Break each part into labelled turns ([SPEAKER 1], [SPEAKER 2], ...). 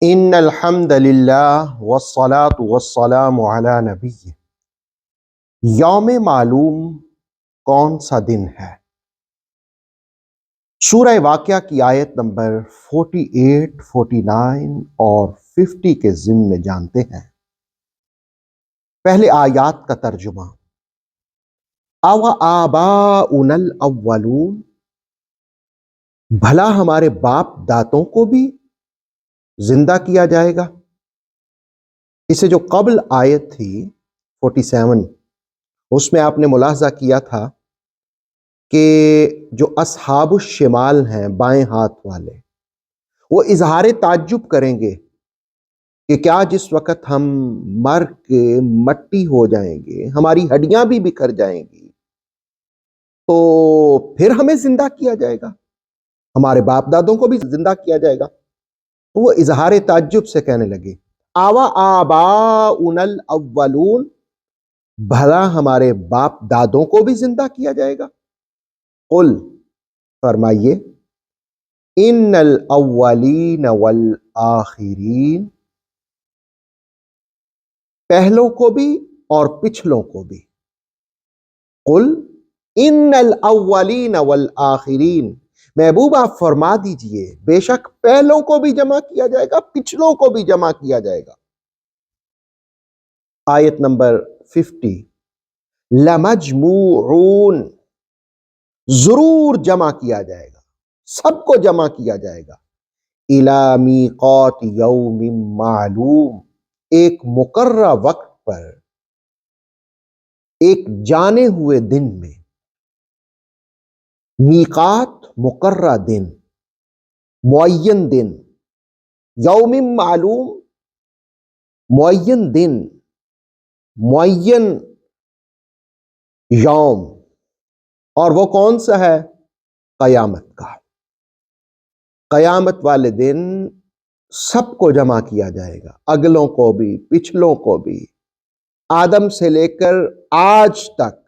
[SPEAKER 1] ان الحمد للہ والصلاة والسلام علی نبی۔ یوم معلوم کون سا دن ہے؟ سورہ واقعہ کی آیت نمبر 48، 49 اور 50 کے ضمن میں جانتے ہیں۔ پہلے آیات کا ترجمہ۔ او آباؤنا الاولون، بھلا ہمارے باپ دادوں کو بھی زندہ کیا جائے گا؟ اسے جو قبل آیت تھی 47، اس میں آپ نے ملاحظہ کیا تھا کہ جو اصحاب الشمال ہیں، بائیں ہاتھ والے، وہ اظہار تعجب کریں گے کہ کیا جس وقت ہم مر کے مٹی ہو جائیں گے، ہماری ہڈیاں بھی بکھر جائیں گی، تو پھر ہمیں زندہ کیا جائے گا، ہمارے باپ دادوں کو بھی زندہ کیا جائے گا؟ تو وہ اظہار تعجب سے کہنے لگے آوا آباؤنا الاولون، بھلا ہمارے باپ دادوں کو بھی زندہ کیا جائے گا؟ قل، فرمائیے، ان الاولین والآخرین، پہلوں کو بھی اور پچھلوں کو بھی۔ قل ان الاولین والآخرین، محبوب آپ فرما دیجئے بے شک پہلوں کو بھی جمع کیا جائے گا، پچھلوں کو بھی جمع کیا جائے گا۔ آیت نمبر 50، لمجموعون، ضرور جمع کیا جائے گا، سب کو جمع کیا جائے گا، الی میقات یوم معلوم، ایک مقررہ وقت پر، ایک جانے ہوئے دن میں۔ میقات مقررہ دن، معین دن، یوم معلوم معین دن، معین یوم، اور وہ کون سا ہے؟ قیامت کا۔ قیامت والے دن سب کو جمع کیا جائے گا، اگلوں کو بھی پچھلوں کو بھی، آدم سے لے کر آج تک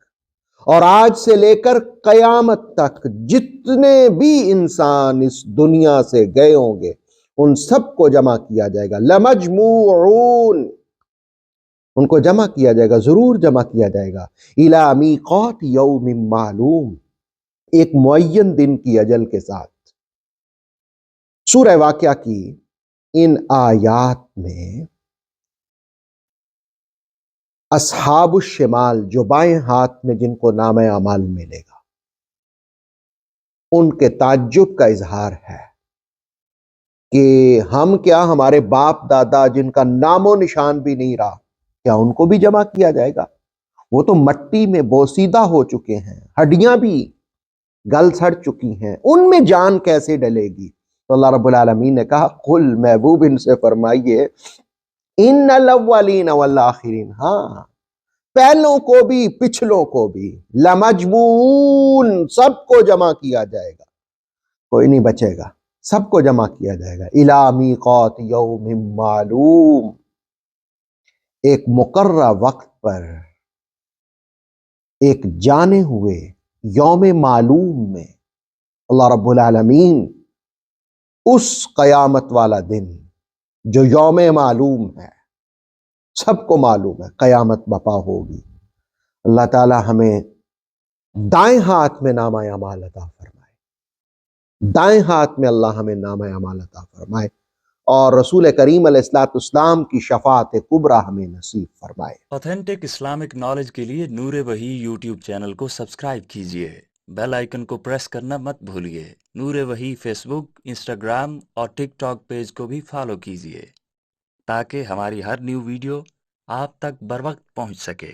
[SPEAKER 1] اور آج سے لے کر قیامت تک جتنے بھی انسان اس دنیا سے گئے ہوں گے ان سب کو جمع کیا جائے گا۔ لمجموعون، ان کو جمع کیا جائے گا، ضرور جمع کیا جائے گا، الی میقات یوم معلوم، ایک معین دن کی اجل کے ساتھ۔ سورہ واقعہ کی ان آیات میں اصحاب الشمال، جو بائیں ہاتھ میں جن کو نام اعمال ملے گا، ان کے تعجب کا اظہار ہے کہ ہم کیا، ہمارے باپ دادا جن کا نام و نشان بھی نہیں رہا، کیا ان کو بھی جمع کیا جائے گا؟ وہ تو مٹی میں بوسیدہ ہو چکے ہیں، ہڈیاں بھی گل سڑ چکی ہیں، ان میں جان کیسے ڈلے گی؟ تو اللہ رب العالمین نے کہا قل، محبوب ان سے فرمائیے، ان الاولین والآخرین، ہاں پہلوں کو بھی پچھلوں کو بھی، لمجموعون، سب کو جمع کیا جائے گا، کوئی نہیں بچے گا، سب کو جمع کیا جائے گا، الی میقات یوم معلوم، ایک مقررہ وقت پر، ایک جانے ہوئے یوم معلوم میں۔ اللہ رب العالمین اس قیامت والا دن جو یوم معلوم ہے، سب کو معلوم ہے قیامت بپا ہوگی، اللہ تعالی ہمیں دائیں ہاتھ میں نامہ اعمال عطا فرمائے، دائیں ہاتھ میں اللہ ہمیں نامہ اعمال عطا فرمائے، اور رسول کریم علیہ الصلوۃ والسلام کی شفاعت کبریٰ ہمیں نصیب فرمائے۔
[SPEAKER 2] اوتھینٹک اسلامک نالج کے لیے نور وحی یوٹیوب چینل کو سبسکرائب کیجیے، بیل آئیکن کو پریس کرنا مت بھولیے۔ نور وحی فیس بک، انسٹاگرام اور ٹک ٹاک پیج کو بھی فالو کیجیے تاکہ ہماری ہر نیو ویڈیو آپ تک بر وقت پہنچ سکے۔